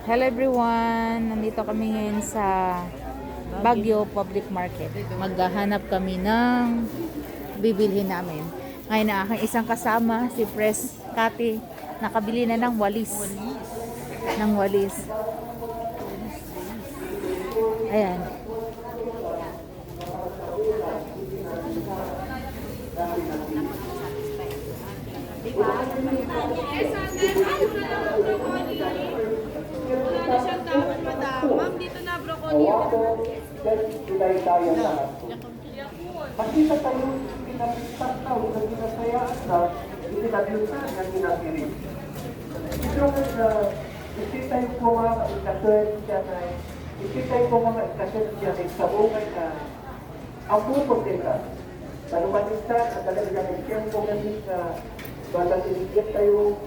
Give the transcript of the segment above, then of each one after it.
Hello everyone! Nandito kami ngayon sa Baguio Public Market. Maghahanap kami ng bibilhin namin. Ngayon na aking isang kasama, si Pres Kati, nakabili na ng walis. Ng walis. Ayan. Ma'am, dito na broccoli. Makita tayo pinapistas na o pinasayaan na ipinabyutan ng pinasirin. Ito nga, isita yung po mga ikasyon dyan ay isita yung po mga ikasyon dyan ay sabungan na ang pupot nila. Talumanistan, ang talagang isyan po ganit na bata sinigyan tayo.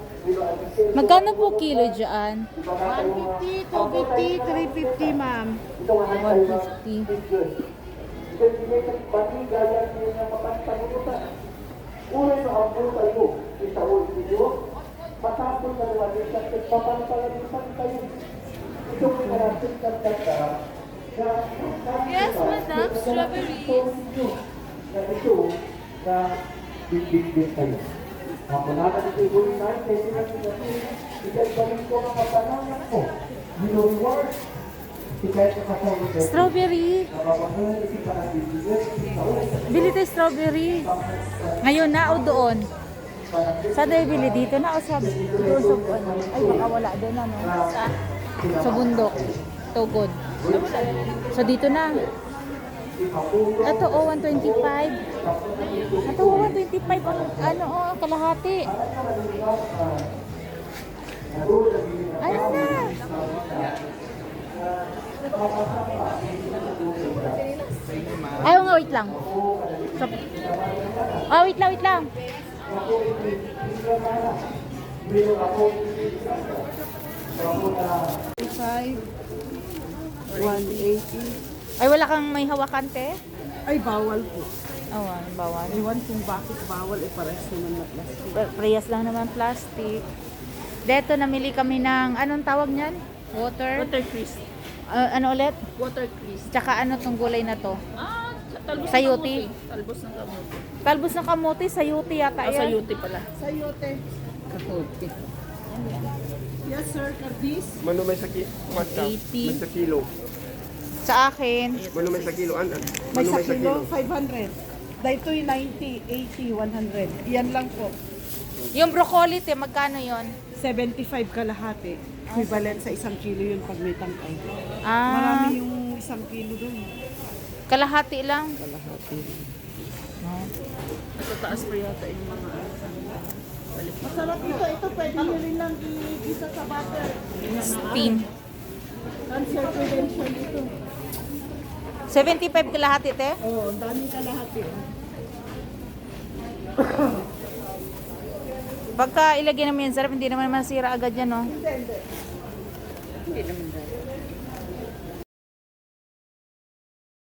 Magkano po kilo dyan? 150, 250, 350, ma'am. 150. Una yung ambul tayo, isawol ninyo, matapos na lumalis at papantalagisan tayo. Ito may narating kagkata na Yes, madam, strawberries. Na ito na big tayo. Ako na ito yung na, kasi na ikaibalin ko ang kapananan ko. Reward. Strawberry. Bili tayo strawberry. Ngayon na o doon? Saan tayo bili? Dito na o sa doon sa ano? Ay baka wala doon ano? Sa bundok. Tugod. So dito na. Ito o 125. Ito o 125 ang ano o kalahati. Ano na? Ayaw nga, wait lang. Wait lang, wait lang. 180. Ay, wala kang may hawakan, te? Ay, bawal po. Oh, bawal. Iwan kung bakit bawal, pares naman na plastic. Preyas lang naman plastic. Dito, namili kami ng, anong tawag niyan? Water? Water crisp. Ano ulit? Water crisp. Tsaka ano tong gulay na to? Talbos Sayote. ng kamote. Talbos ng kamote. Talbos ng kamote, sayote yata yan. Sayote pala. Sayote. Kamote. Yes, sir. This. Mano may sa kilo? 80. May sa kilo. Sa akin, Mano may sa kilo? May sa kilo, 500. Dito'y 90, 80, 100. Yan lang po. yung broccoli, te, magkano yon? 75 kalahati. Equivalent sa 1 kilo yun pag may tangkay. Ah, Marami yung 1 kilo doon. kalahati lang. Kalahati. Oh. Matataas pa yata yung mga masarap ito. Ito pwede nyo rin lang i-gisa sa butter. Steam. Cancer prevention ito. 75 kalahati, te? Oo, ang daming kalahati. Pagka ilagay naman yan, sarap, hindi naman masira agad yan, no? Hindi. Hindi naman dahil.